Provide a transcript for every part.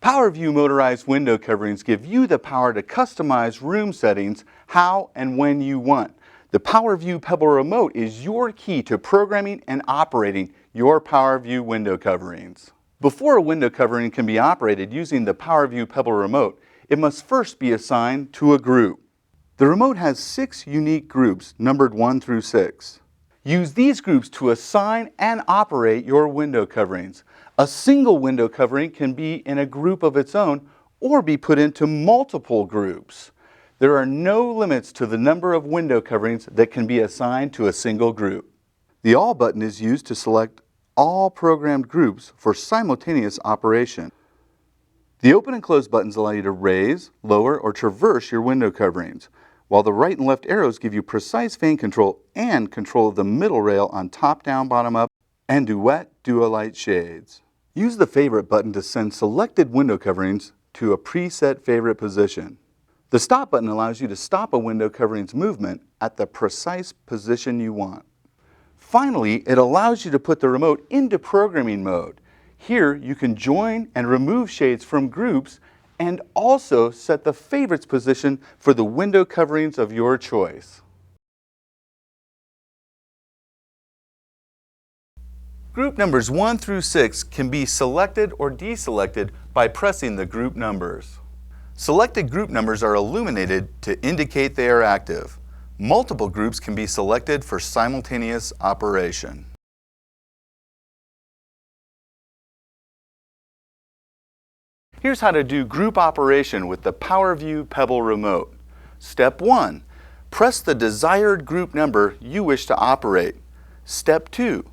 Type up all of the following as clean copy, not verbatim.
PowerView motorized window coverings give you the power to customize room settings how and when you want. The PowerView Pebble Remote is your key to programming and operating your PowerView window coverings. Before a window covering can be operated using the PowerView Pebble Remote, it must first be assigned to a group. The remote has 6 unique groups numbered 1 through 6. Use these groups to assign and operate your window coverings. A single window covering can be in a group of its own or be put into multiple groups. There are no limits to the number of window coverings that can be assigned to a single group. The All button is used to select all programmed groups for simultaneous operation. The Open and Close buttons allow you to raise, lower, or traverse your window coverings, while the right and left arrows give you precise vane control and control of the middle rail on top down, bottom up, and Duolite shades. Use the Favorite button to send selected window coverings to a preset favorite position. The Stop button allows you to stop a window covering's movement at the precise position you want. Finally, it allows you to put the remote into programming mode. Here, you can join and remove shades from groups and also set the favorites position for the window coverings of your choice. Group numbers 1 through 6 can be selected or deselected by pressing the group numbers. Selected group numbers are illuminated to indicate they are active. Multiple groups can be selected for simultaneous operation. Here's how to do group operation with the PowerView Pebble Remote. Step 1. Press the desired group number you wish to operate. Step 2.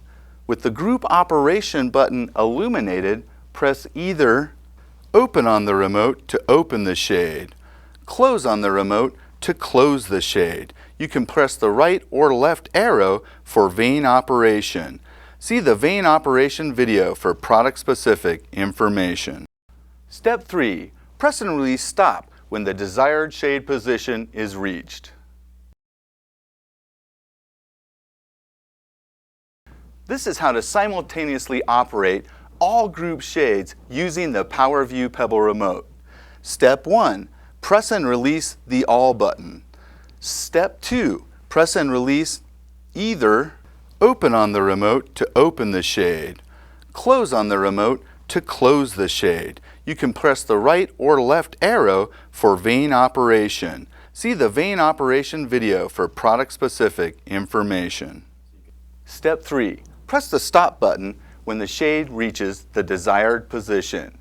With the Group Operation button illuminated, press either Open on the remote to open the shade, Close on the remote to close the shade. You can press the right or left arrow for vane operation. See the vane operation video for product-specific information. Step 3. Press and release Stop when the desired shade position is reached. This is how to simultaneously operate all group shades using the PowerView Pebble Remote. Step 1. Press and release the All button. Step 2. Press and release either Open on the remote to open the shade, Close on the remote to close the shade. You can press the right or left arrow for vane operation. See the vane operation video for product-specific information. Step 3. Press the Stop button when the shade reaches the desired position.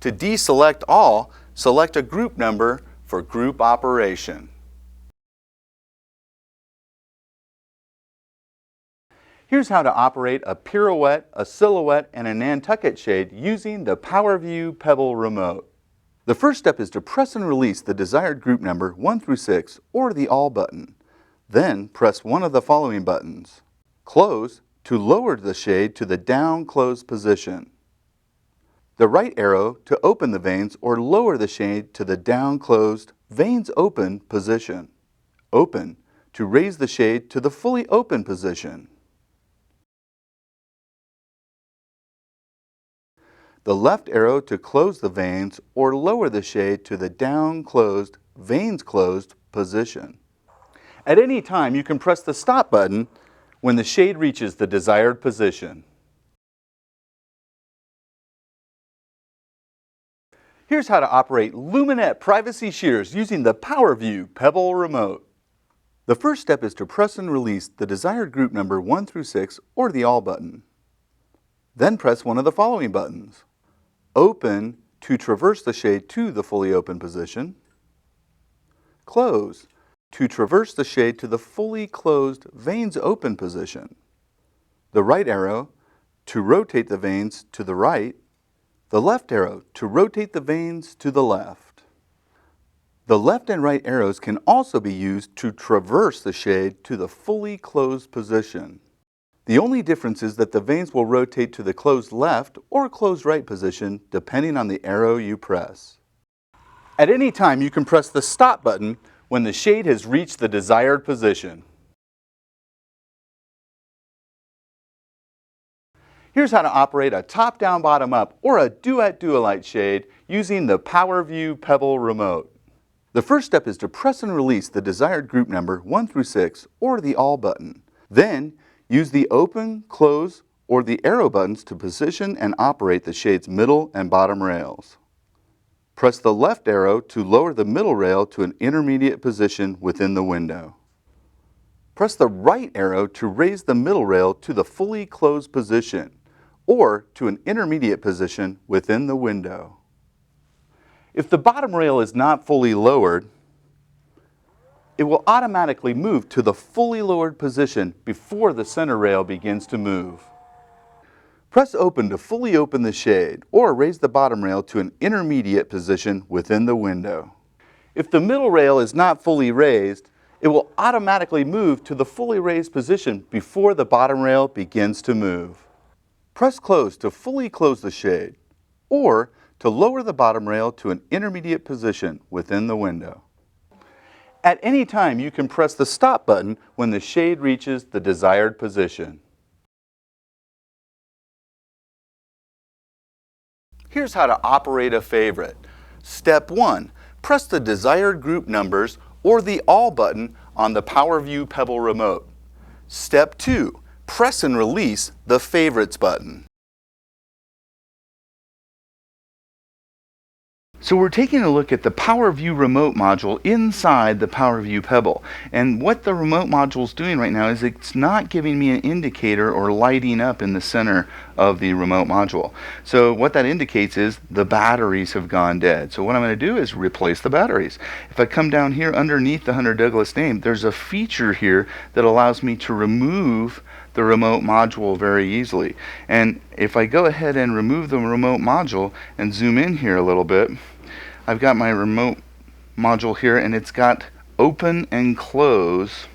To deselect all, select a group number for group operation. Here's how to operate a pirouette, a silhouette, and a Nantucket shade using the PowerView Pebble Remote. The first step is to press and release the desired group number 1 through 6 or the All button. Then press one of the following buttons. Close to lower the shade to the down closed position. The right arrow to open the vanes or lower the shade to the down closed, vanes open position. Open to raise the shade to the fully open position. The left arrow to close the vanes or lower the shade to the down closed, vanes closed position. At any time, you can press the Stop button when the shade reaches the desired position. Here's how to operate luminette privacy shears using the PowerView Pebble Remote. The first step is to press and release the desired group number 1 through 6 or the All button. Then press one of the following buttons. Open to traverse the shade to the fully open position. Close to traverse the shade to the fully closed, vanes open position. The right arrow to rotate the vanes to the right. The left arrow to rotate the vanes to the left. The left and right arrows can also be used to traverse the shade to the fully closed position. The only difference is that the vanes will rotate to the closed left or closed right position depending on the arrow you press. At any time, you can press the Stop button when the shade has reached the desired position. Here's how to operate a top-down, bottom-up, or a duet Duolite shade using the PowerView Pebble Remote. The first step is to press and release the desired group number 1 through 6 or the All button. Then, use the Open, Close, or the arrow buttons to position and operate the shade's middle and bottom rails. Press the left arrow to lower the middle rail to an intermediate position within the window. Press the right arrow to raise the middle rail to the fully closed position or to an intermediate position within the window. If the bottom rail is not fully lowered, it will automatically move to the fully lowered position before the center rail begins to move. Press Open to fully open the shade or raise the bottom rail to an intermediate position within the window. If the middle rail is not fully raised, it will automatically move to the fully raised position before the bottom rail begins to move. Press Close to fully close the shade or to lower the bottom rail to an intermediate position within the window. At any time, you can press the Stop button when the shade reaches the desired position. Here's how to operate a favorite. Step 1. Press the desired group numbers or the All button on the PowerView Pebble Remote. Step 2. Press and release the Favorites button. So we're taking a look at the PowerView Remote module inside the PowerView Pebble. And what the remote module is doing right now is it's not giving me an indicator or lighting up in the center of the remote module. So what that indicates is the batteries have gone dead. So what I'm going to do is replace the batteries. If I come down here underneath the HunterDouglas name, there's a feature here that allows me to remove the remote module very easily. And if I go ahead and remove the remote module and zoom in here a little bit, I've got my remote module here and it's got Open and Close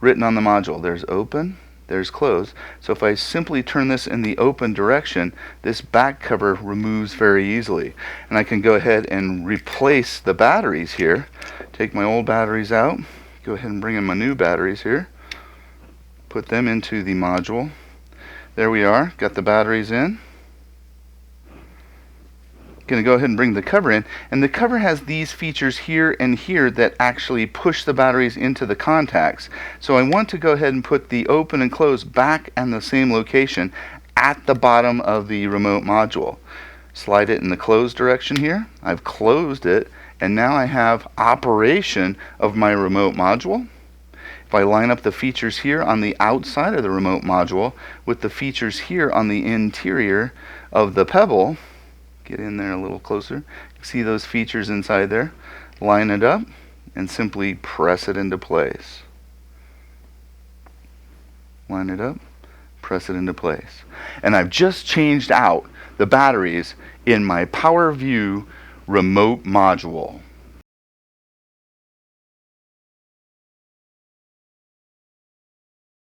written on the module. There's Open, there's Close. So if I simply turn this in the open direction, this back cover removes very easily. And I can go ahead and replace the batteries here. Take my old batteries out, go ahead and bring in my new batteries here. Put them into the module. There we are, got the batteries in. Going to go ahead and bring the cover in, and the cover has these features here and here that actually push the batteries into the contacts. So I want to go ahead and put the Open and Close back in the same location at the bottom of the remote module. Slide it in the close direction here. I've closed it, and now I have operation of my remote module. If I line up the features here on the outside of the remote module with the features here on the interior of the Pebble, get in there a little closer, see those features inside there, line it up and simply press it into place. Line it up, press it into place. And I've just changed out the batteries in my PowerView remote module.